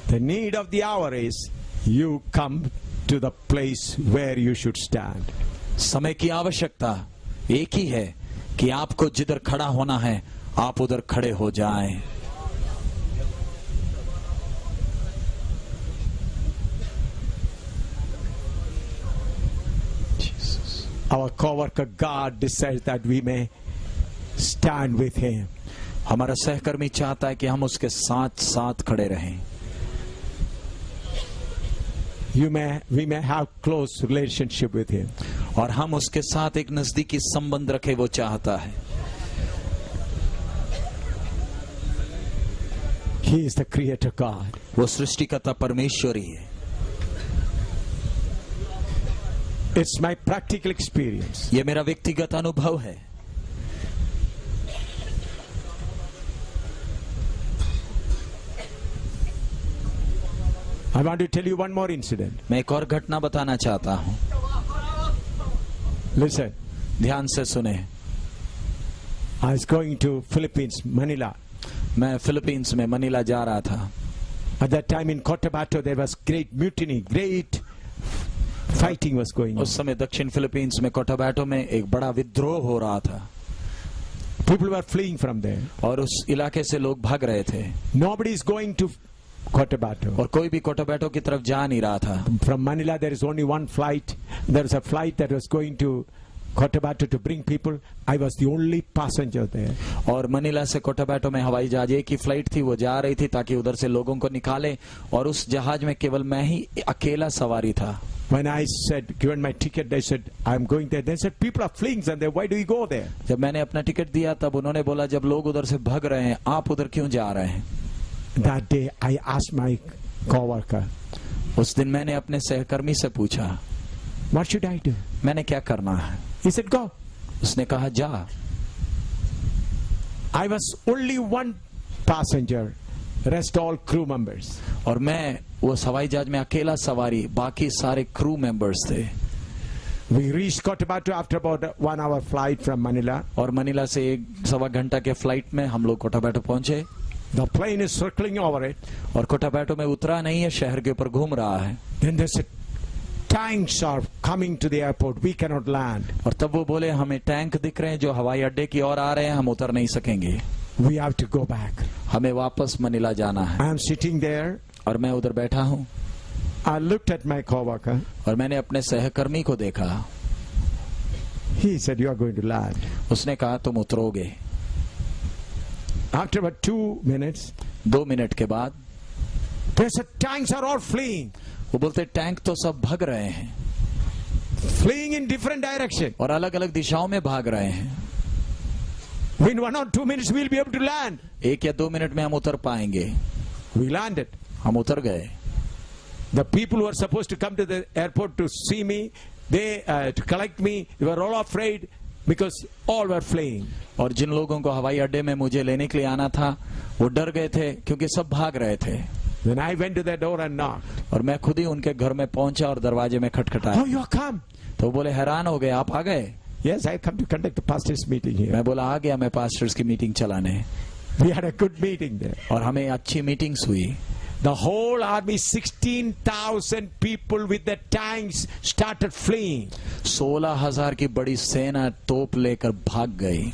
the need of the hour is you come to the place where you should stand. समय की आवश्यकता एक ही है कि आपको जिधर खड़ा होना है आप उधर खड़े हो जाएं। Our co-worker God decides that we may stand with him. हमारा सहकर्मी चाहता है कि हम उसके साथ साथ खड़े रहें। We may have close relationship with him. और हम उसके साथ एक नजदीकी संबंध रखें, वो चाहता है। He is the creator God. वो सृष्टिकर्ता परमेश्वर ही है। It's my practical experience. ये मेरा व्यक्तिगत अनुभव है। I want to tell you one more incident. मैं एक और घटना बताना चाहता हूं। Listen. ध्यान से सुने। I was going to Philippines, Manila. मैं फिलीपींस में मनीला जा रहा था। At that time in Cotabato there was great mutiny, great fighting was going on. उस समय दक्षिण फिलीपींस में कोटाबाटो में एक बड़ा विद्रोह हो रहा था। People were fleeing from there. और उस इलाके से लोग भाग रहे थे। Nobody is going to Cotabato. और कोई भी कोटाबाटो की तरफ जा नहीं रहा था। From Manila there is only one flight. There was a flight that was going to Cotabato to bring people. I was the only passenger there. और मनीला से कोटाबाटो में हवाई जहाज एक ही फ्लाइट थी, वो जा रही थी ताकि उधर से लोगों को निकाले, और उस जहाज में केवल मैं ही अकेला सवारी था। When I said, given my ticket, they said, I'm going there. They said, people are fleeing and why do you go there? जब मैंने अपना टिकट दिया तब उन्होंने बोला, जब लोग उधर से भाग रहे हैं आप उधर क्यों जा रहे हैं? That day I asked my co-worker, उस दिन मैंने अपने सहकर्मी से पूछा, what should I do? मैंने क्या करना है? He said, go. उसने कहा जा। I was only one passenger, rest all crew members. और मैं वो हवाई जहाज में अकेला सवारी, बाकी सारे क्रू मेंबर्स थे। We reached Cotabato after about a 1 hour flight from Manila. और मनीला से 1-1.25 घंटा के फ्लाइट में हम लोग कोटाबाटो पहुंचे। The plane is circling over it. और कोटाबाटो में उतरा नहीं है, शहर के ऊपर घूम रहा है। Then they said, tanks are coming to the airport. We cannot land. और तब वो बोले, हमें टैंक दिख रहे हैं जो हवाई अड्डे की ओर आ रहे हैं, हम उतर नहीं सकेंगे। We have to go back. हमें वापस मनीला जाना है। I am sitting there. और मैं उधर बैठा हूँ। I looked at my coworker. और मैंने अपने सहकर्मी को देखा। He said, you are going to land. उसने कहा, तुम उतरोगे। After about 2 minutes, 2 मिनट के बाद they said, tanks are all fleeing. वो बोलते, टैंक तो सब भाग रहे हैं, Fleeing in different direction. और अलग अलग दिशाओं में भाग रहे हैं। In 1 or 2 minutes, we'll be able to land. 1 या 2 मिनट में हम उतर पाएंगे। We landed. हम उतर गए। The people who were supposed to come to the airport to see me, to collect me, they were all afraid because all were fleeing. और जिन लोगों को हवाई अड्डे में मुझे लेने के लिए आना था, वो डर गए थे क्योंकि सब भाग रहे थे। When I went to the door and knocked, और मैं खुद ही उनके घर में पहुंचा और दरवाजे में खटखटाया। oh, you have come? तो वो बोले, हैरान हो गए, आप आ गए? Yes, I come to conduct the pastors' meeting here. मैं बोला, आ गया मैं पास्टर्स की मीटिंग चलाने। We had a good meeting there. और हमें अच्छी मीटिंग्स हुई। The whole army, 16,000 people with the tanks started fleeing. 16,000 की बड़ी सेना तोप लेकर भाग गई।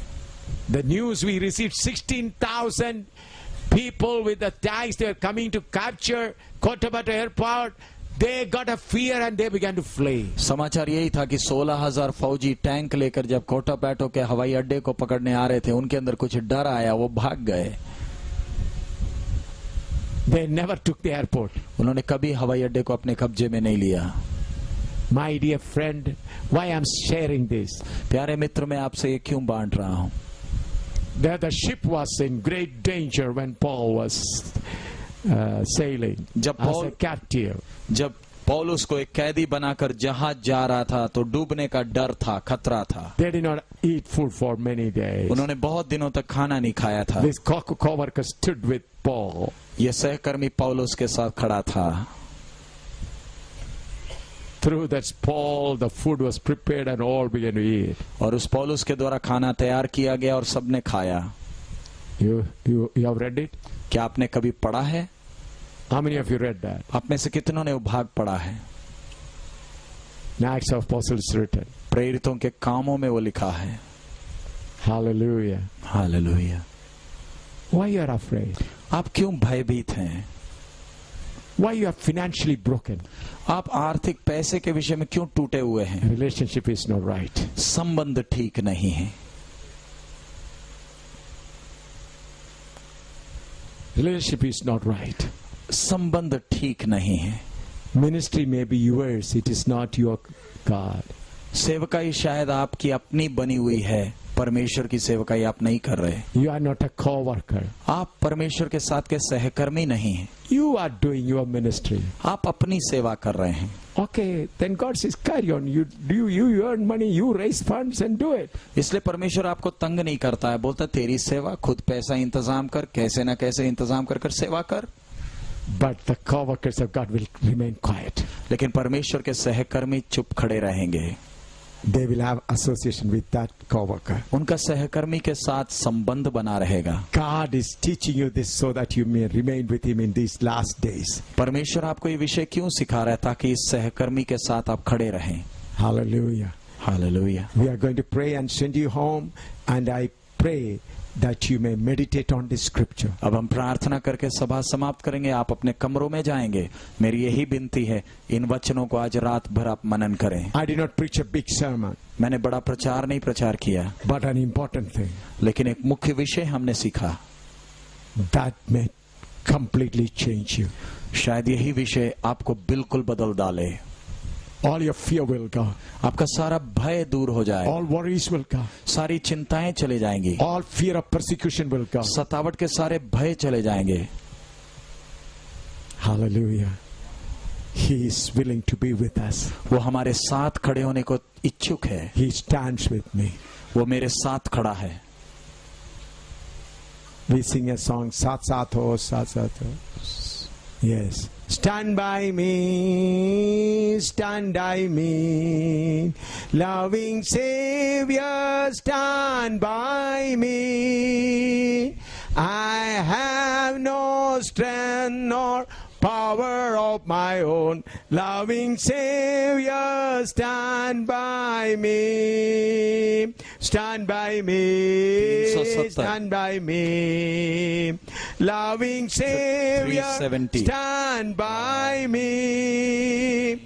The news we received, 16,000 people with the tanks, they were coming to capture Cotabato airport. They got a fear and they began to flee. समाचार यही था कि 16,000 फौजी टैंक लेकर जब कोटाबाटो के हवाई अड्डे को पकड़ने आ रहे थे, उनके अंदर कुछ डर आया, वो भाग गए। They never took the airport. उन्होंने कभी हवाई अड्डे को अपने कब्जे में नहीं लिया। My dear friend, why I'm sharing this? प्यारे मित्र, मैं आपसे ये क्यों बांट रहा हूँ? That the ship was in great danger when Paul was sailing as a captive. जब पौलुस को एक कैदी बनाकर जहाज जा रहा था तो डूबने का डर था, खतरा था। They did not eat food for many days. उन्होंने बहुत दिनों तक खाना नहीं खाया था। This co-worker stood with Paul. ये सहकर्मी पौलुस के साथ खड़ा था। Through that Paul, the food was prepared and all began to eat. और उस पौलुस के द्वारा खाना तैयार किया गया और सबने खाया। You have read it? क्या आपने कभी पढ़ा है? How many of you read that? आप में से कितनों ने वो भाग पढ़ा है? Acts of Apostles written. प्रेरितों के कामों में वो लिखा है। Hallelujah. Hallelujah. Why you are afraid? आप क्यों भयभीत हैं? Why you are financially broken? आप आर्थिक पैसे के विषय में क्यों टूटे हुए हैं? Relationship is not right. संबंध ठीक नहीं है। Relationship is not right. संबंध ठीक नहीं है। Ministry may be yours, it is not your God. सेवकाई शायद आपकी अपनी बनी हुई है, परमेश्वर की सेवकाई आप नहीं कर रहे। You are not a co-worker. आप परमेश्वर के साथ के सहकर्मी नहीं हैं। You are doing your ministry. आप अपनी सेवा कर रहे हैं। Okay, then God says, carry on. You earn money, you raise funds and do it. इसलिए परमेश्वर आपको तंग नहीं करता है, बोलता तेरी सेवा, खुद पैसा इंतजाम कर, कैसे ना कैसे इंतजाम कर कर सेवा कर। But the co-workers of God will remain quiet. लेकिन परमेश्वर के सहकर्मी चुप खड़े रहेंगे। They will have association with that co-worker. उनका सहकर्मी के साथ संबंध बना रहेगा। God is teaching you this so that you may remain with Him in these last days. परमेश्वर आपको ये विषय क्यों सिखा रहा है? ताकि इस सहकर्मी के साथ आप खड़े रहें। Hallelujah. Hallelujah. We are going to pray and send you home, and I pray that you may meditate on this scripture. अब हम प्रार्थना करके सभा समाप्त करेंगे, आप अपने कमरों में जाएंगे। मेरी यही विनती है, इन वचनों को आज रात भर आप मनन करें। I did not preach a big sermon, मैंने बड़ा प्रचार नहीं प्रचार किया, but an important thing लेकिन एक मुख्य विषय हमने सीखा। that may completely change you. शायद यही विषय आपको बिल्कुल बदल डाले। All your fear will go. आपका सारा भय दूर हो जाए, All worries will go. सारी चिंताएं चले जाएंगी, All fear of persecution will go. सतावट के सारे भय चले जाएंगे। Hallelujah. He is willing to be with us. वो हमारे साथ खड़े होने को इच्छुक है। He stands with me. वो मेरे साथ खड़ा है। We sing a song, Sat Sat Ho, Sat Sat Ho. Yes. Stand by me, stand by me, loving Savior, stand by me. I have no strength nor power of my own, loving Savior, stand by me, stand by me, 370. stand by me, loving Savior, 370. stand by me.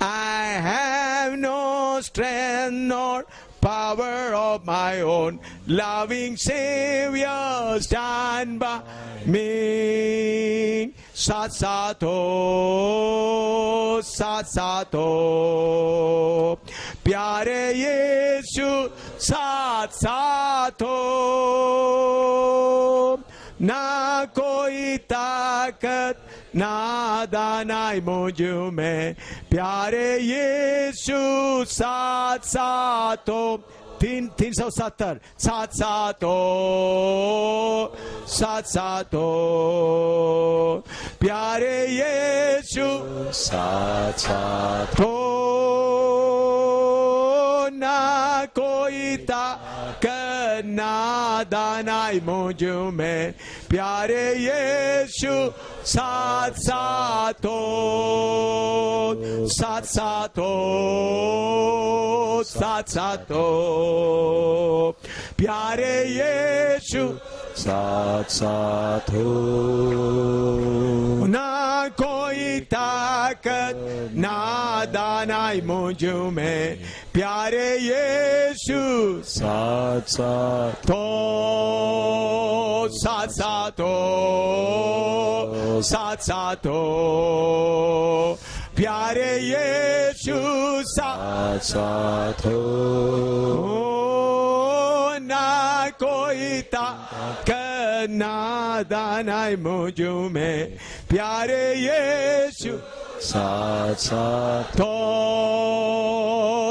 I have no strength nor power of my own, loving Savior, stand by me. Sat Sat Ho, Sat Sat Ho, प्यारे यीशु साथ साथ हो, ना कोई ताकत ना दानाई मुझ में, प्यारे यीशु साथ साथ हो। 370 साथ साथ हो, साथ साथ हो, प्यारे यीशु साथ साथ हो, ना कोई ताकत ना दानाई मुझ में, प्यारे यीशु साथ साथ हो, साथ साथ हो, साथ साथ हो, प्यारे यीशु साथ साथ हो, ना कोई ताकत ना दानाई मुझ में, प्यारे यीशु साथ साथ हो, साथ साथ हो, साथ साथ हो, प्यारे यीशु साथ साथ हो, ना कोई ताकत ना दानाई मुझ में, प्यारे यीशु साथ साथ हो।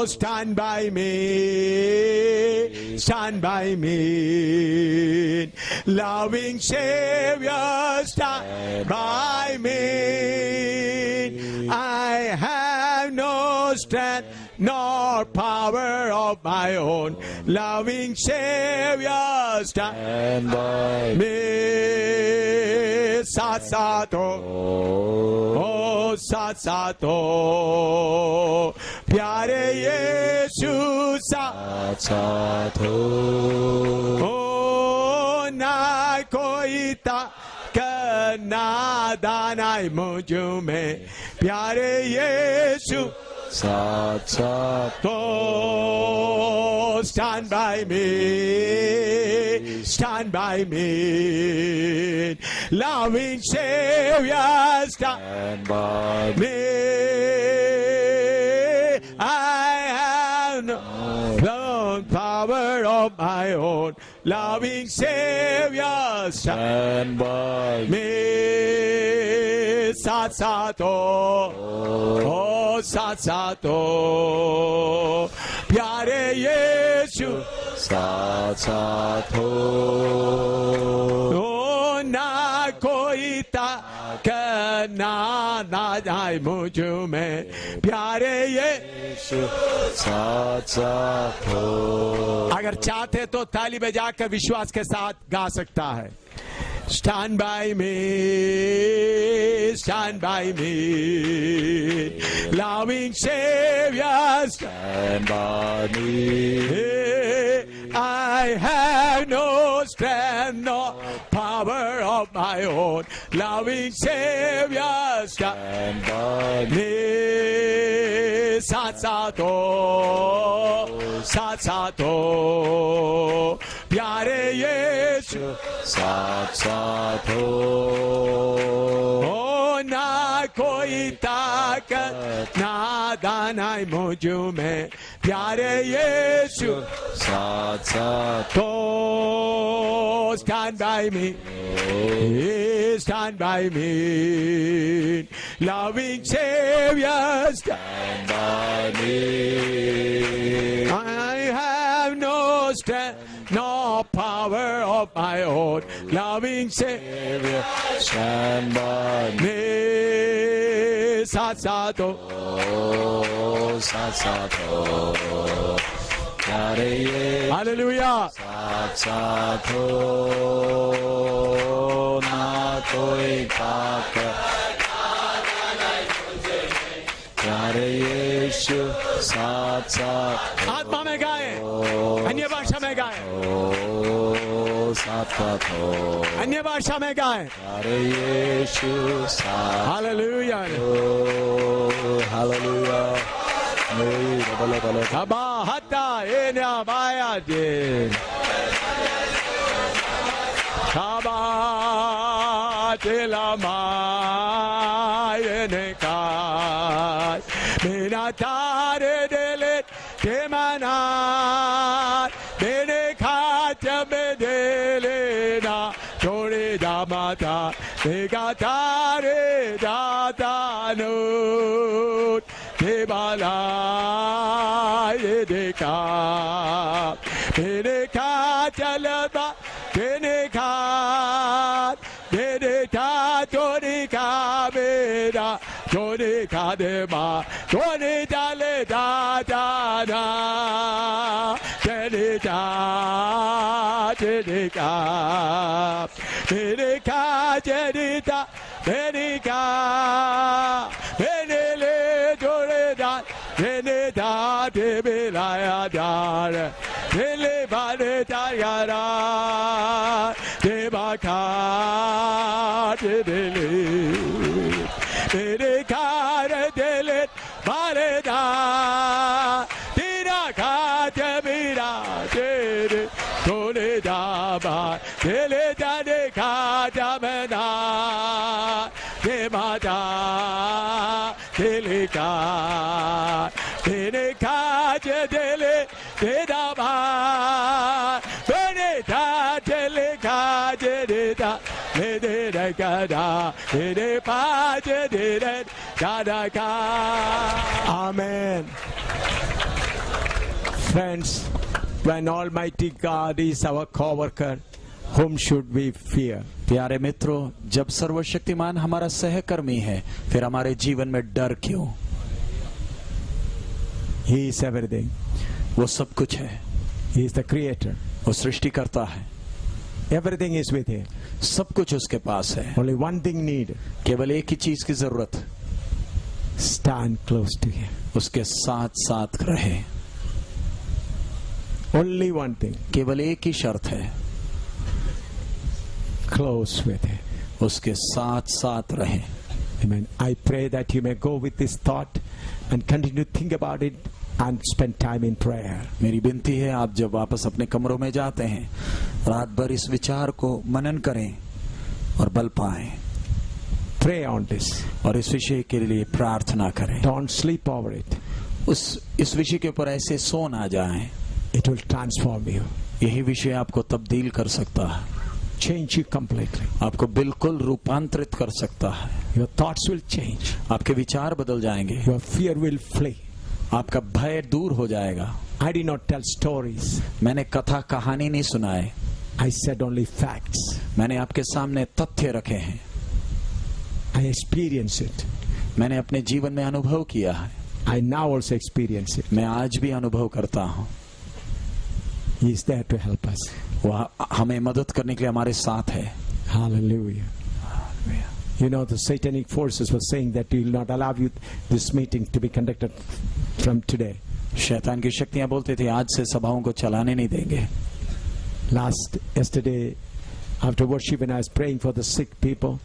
Stand by me, stand by me, loving Savior, stand by me. I have no strength nor power of my own, loving Savior, stand by me. Sat Sat Ho, oh Sat Sat Ho, प्यारे यीशु साथ साथ हो, ओ ना कोई ताकत ना दानाई मुझ में, प्यारे यीशु साथ साथ हो, Oh, stand by me, stand by me, loving Savior, stand by me. I have no power of my own, loving Savior, stand by me. Sat sat oh, sat sat oh, प्यारे यीशु साथ साथ हो ना कोई ताकत ना जाए मुझ में प्यारे यीशु साथ साथ हो अगर चाहते तो ताली बजाकर विश्वास के साथ गा सकता है Stand by me, loving Savior, stand by me. I have no strength, no power of my own, loving Savior, stand by me. साथ साथ हो प्यारे यीशु साथ साथ हो ना कोई ताकत ना दाना मुझ में प्यारे यीशु साथ साथ हो stand by me, stand by me, loving Savior, stand by me. I have no strength, no power of my own, loving Savior, stand by me. साथ साथ हो साथ साथ हो प्यारे ये हालेलुया साथ साथ हो ना कोई ताकत प्यारे यीशु साथ साथ आत्मा में गाए अन्य भाषा में गाए साथ साथ हो अन्य भाषा में गाए प्यारे यीशु साथ hallelujah hallelujah Kaba hata ena baya de Kaba tela ene kai Mina tare delet temanat Bene kata bedelena Tori damata Negatare datanut Debala Edeka Edeka Jalaba Edeka Edeka Tonika Beda Tonika Deba Tonita Leda Dana Edeka Edeka Edeka Edita Edeka Edele Doreda Edita Debilaya Dara Dele Badeta Yara Debaka Dele Edeka Dele Badeta Dinaka Debira Dele Toneda Ba Dele Dadeka Damena Demada Delika Delika Dele Dedaba Benita Delika Dedita Dedekada Dedepa Dedet Dadaka Amen. Friends, when Almighty God is our co-worker, whom should we fear? प्यारे मित्रों, जब सर्वशक्तिमान हमारा सहकर्मी है, फिर हमारे जीवन में डर क्यों? He is everything. वो सब कुछ है. He is the creator. वो सृष्टिकर्ता है. Everything is with him. सब कुछ उसके पास है. Only one thing need. केवल एक ही चीज की जरूरत. Stand close to him. उसके साथ साथ रहे. Only one thing. केवल एक ही शर्त है. Close with him. उसके साथ साथ रहे. Amen. I pray that you may go with this thought and continue to think about it and spend time in prayer. मेरी विनती है आप जब वापस अपने कमरों में जाते हैं रात भर इस विचार को मनन करें और बल पाएं Pray on this. और इस विषय के लिए प्रार्थना करें। Don't sleep over it. इस विषय के ऊपर ऐसे सो ना जाएं। It will transform you. यही विषय आपको तब्दील कर सकता है, Change you completely. आपको बिल्कुल रूपांतरित कर सकता है। Your thoughts will change. आपके विचार बदल जाएंगे, Your fear will flee. आपका भय दूर हो जाएगा। I did not tell stories. मैंने कथा कहानी नहीं सुनाए, I said only facts. मैंने आपके सामने तथ्य रखे हैं। I experience it. मैंने अपने जीवन में अनुभव किया है, I now also experience it. मैं आज भी अनुभव करता हूँ। He is there to help us. वह हमें मदद करने के लिए हमारे साथ है। Hallelujah. You know, the satanic forces were saying that we will not allow you this meeting to be conducted from today. शैतान की शक्तियां बोलते थे आज से सभाओं को चलाने नहीं देंगे। Yesterday, after worship, when I was praying for the sick people,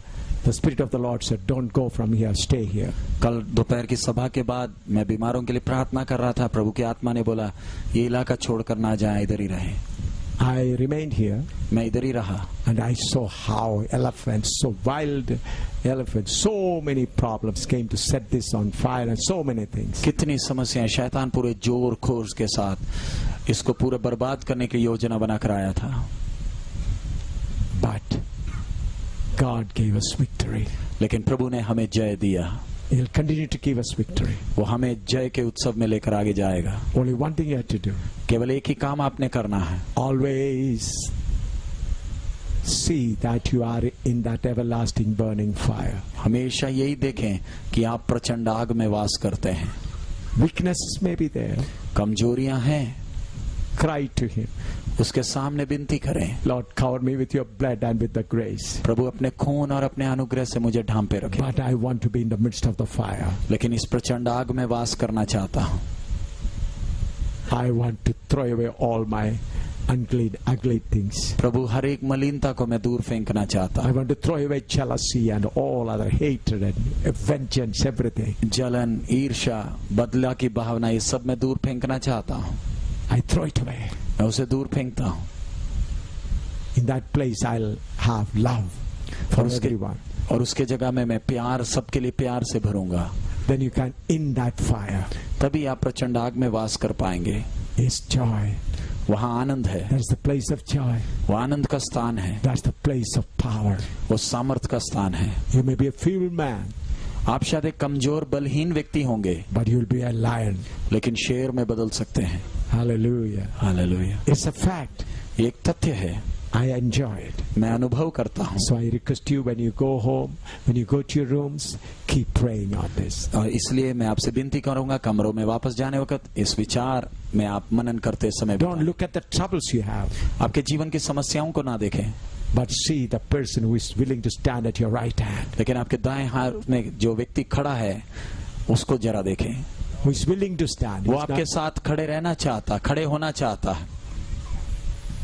the Spirit of the Lord said, "Don't go from here, stay here." कल दोपहर की सभा के बाद मैं बीमारों के लिए प्रार्थना कर रहा था। प्रभु की आत्मा ने बोला ये इलाका छोड़कर ना जाए, इधर ही रहें। I remained here, मैं इधर ही रहा and I saw how elephants, so wild elephants, so many problems came to set this on fire and so many things. कितनी समस्याएं, शैतान पूरे जोर खोर के साथ इसको पूरे बर्बाद करने की योजना बनाकर आया था। But God gave us victory. लेकिन प्रभु ने हमें जय दिया। He'll continue to give us victory. वो हमें जय के उत्सव में लेकर आगे जाएगा। Only one thing you have to do. केवल एक ही काम आपने करना है। Always see that you are in that everlasting burning fire. हमेशा यही देखें कि आप प्रचंड आग में वास करते हैं। Weaknesses may be there. कमजोरियां हैं, Cry to Him. उसके सामने विनती करें, Lord, cover me with your blood and with the grace. प्रभु अपने खून और अपने अनुग्रह से मुझे ढांपे रखें। But I want to be in the midst of the fire. लेकिन इस प्रचंड आग में वास करना चाहता हूँ। I want to throw away all my ugly things. प्रभु हर एक मलिनता को मैं दूर फेंकना चाहता I हूँ। want to throw away jealousy and all other hatred and vengeance, everything. जलन, ईर्ष्या, बदला की भावना, ये सब मैं दूर फेंकना चाहता हूँ। I throw it away. मैं उसे दूर फेंकता हूँ। In that place I'll have love for everyone. और उसके जगह में मैं प्यार, सबके लिए प्यार से भरूंगा। Then you can, in that fire, तभी आप प्रचंड आग में वास कर पाएंगे। is joy. वहाँ आनंद है, That's the place of joy. वो आनंद का स्थान है, That's the place of power. वो सामर्थ का स्थान है। You may be a feeble man, आप शायद एक कमजोर बलहीन व्यक्ति होंगे, but you'll be a lion. लेकिन शेर में बदल सकते हैं। Hallelujah. Hallelujah. It's a fact. ये एक तथ्य है, I enjoy it. मैं अनुभव करता हूँ। So I request you, when you go home, when you go to your rooms, keep praying on this. और इसलिए मैं आपसे विनती करूंगा कमरों में वापस जाने वक्त इस विचार में आप मनन करते समय Don't बिताएं। look at the troubles you have, आपके जीवन की समस्याओं को ना देखें, but see the person who is willing to stand at your right hand, लेकिन आपके दाएं हाथ में जो व्यक्ति खड़ा है उसको जरा देखें। who is willing to stand. वो He's आपके not- साथ खड़े रहना चाहता, खड़े होना चाहता है।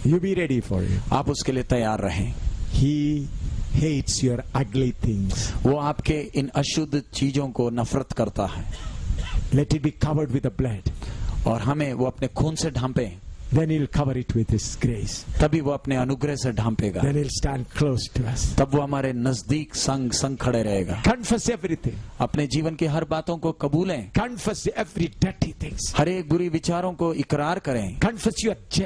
You be ready for it. आप उसके लिए तैयार रहें। He hates your ugly things. वो आपके इन अशुद्ध चीजों को नफरत करता है, Let it be covered with the blood. और हमें वो अपने खून से ढांपे, Then He'll cover it with His grace. तभी वो अपने अनुग्रह से ढांपेगा। Then He'll stand close to us. तब वो हमारे नजदीक संग संग खड़े रहेगा। Confess everything. अपने जीवन की हर बातों को कबूलें, Confess every dirty things. हर एक बुरी विचारों को इकरार करें, Confess your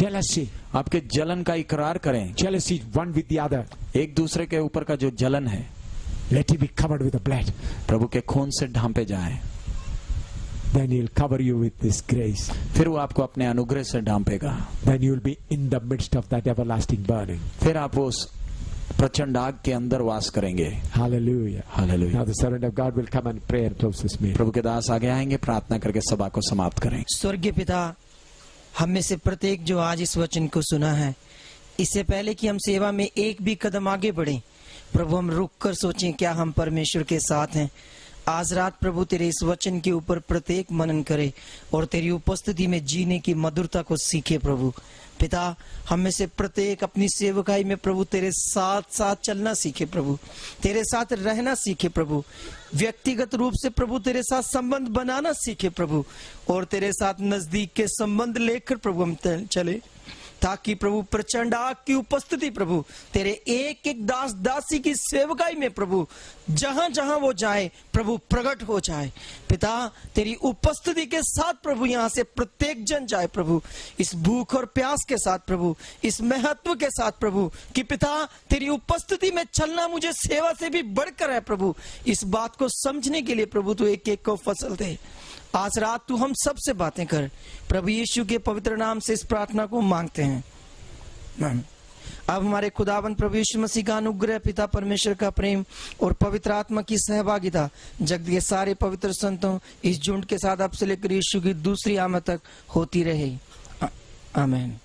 jealousy. आपके जलन का इकरार करें, Jealousy one with the other. एक दूसरे के ऊपर का जो जलन है Let it be covered with the blood. प्रभु के खून से ढांपे जाएं। Then He'll cover you with His grace. फिर वो आपको अपने अनुग्रह से ढांपेगा। Then you'll be in the midst of that everlasting burning. फिर आप उस प्रचंड आग के अंदर वास करेंगे। Hallelujah. Hallelujah. Now the servant of God will come and pray and close this meeting. प्रभु के दास आगे आएंगे, प्रार्थना करके सभा को समाप्त करेंगे। स्वर्गीय पिता, हम में से प्रत्येक जो आज इस वचन को सुना है, इससे पहले कि हम सेवा में एक भी कदम आगे बढ़ें, प्रभु हम रुक कर सोचें क्या हम परमेश्वर के साथ हैं। आज रात प्रभु तेरे इस वचन के ऊपर प्रत्येक मनन करे और तेरी उपस्थिति में जीने की मधुरता को सीखे प्रभु। पिता, हम में से प्रत्येक अपनी सेवकाई में प्रभु तेरे साथ साथ चलना सीखे प्रभु, तेरे साथ रहना सीखे प्रभु, व्यक्तिगत रूप से प्रभु तेरे साथ संबंध बनाना सीखे प्रभु, और तेरे साथ नजदीक के संबंध लेकर प्रभु हम चले, ताकि प्रभु प्रचंड आग की उपस्थिति प्रभु तेरे एक एक दास दासी की सेवकाई में प्रभु जहां जहां वो जाए प्रभु प्रकट हो जाए। पिता, तेरी उपस्थिति के साथ प्रभु यहां से प्रत्येक जन जाए प्रभु, इस भूख और प्यास के साथ प्रभु, इस महत्व के साथ प्रभु कि पिता तेरी उपस्थिति में चलना मुझे सेवा से भी बढ़कर है प्रभु। इस बात को समझने के लिए प्रभु तू एक एक को फसल दे। आज रात तू हम सब से बातें कर प्रभु यीशु के पवित्र नाम से इस प्रार्थना को मांगते हैं। अब हमारे खुदावंद प्रभु यीशु मसीह का अनुग्रह, पिता परमेश्वर का प्रेम और पवित्र आत्मा की सहभागिता जगत के सारे पवित्र संतों इस झुंड के साथ अब से लेकर यीशु की दूसरी आमद तक होती रहे। आमीन।